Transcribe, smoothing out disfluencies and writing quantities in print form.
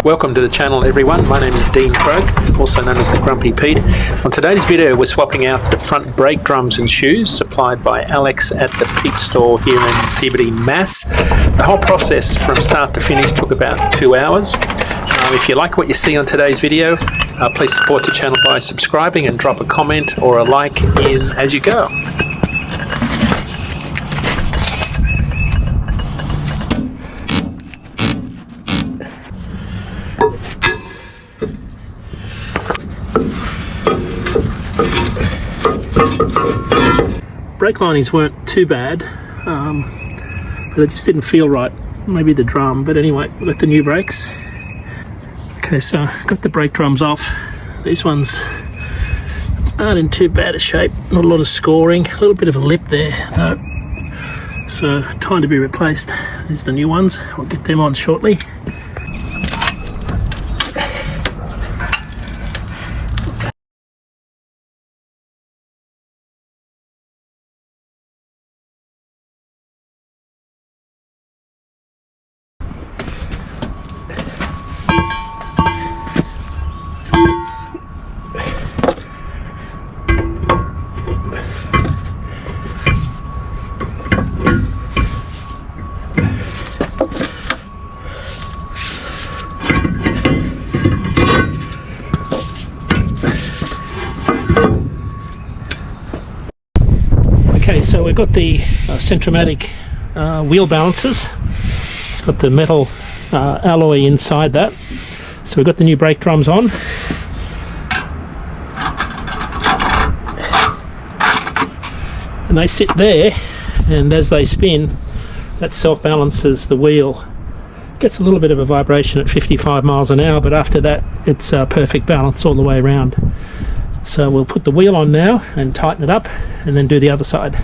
Welcome to the channel everyone, my name is Dean Krogh, also known as the Grumpy Pete. On today's video we're swapping out the front brake drums and shoes supplied by Alex at the Pete store here in Peabody, Mass. The whole process from start to finish took about 2 hours. If you like what you see on today's video, please support the channel by subscribing and drop a comment or a like in as you go. Brake linings weren't too bad, but it just didn't feel right. Maybe the drum, but anyway, we've got the new brakes. Okay, so I got the brake drums off. These ones aren't in too bad a shape, not a lot of scoring, a little bit of a lip there though. So time to be replaced. These are the new ones, I'll get them on shortly. Okay, so we've got the Centromatic wheel balancers. It's got the metal alloy inside that. So we've got the new brake drums on. And they sit there, and as they spin, that self-balances the wheel. Gets a little bit of a vibration at 55 miles an hour, but after that it's perfect balance all the way around. So we'll put the wheel on now and tighten it up and then do the other side.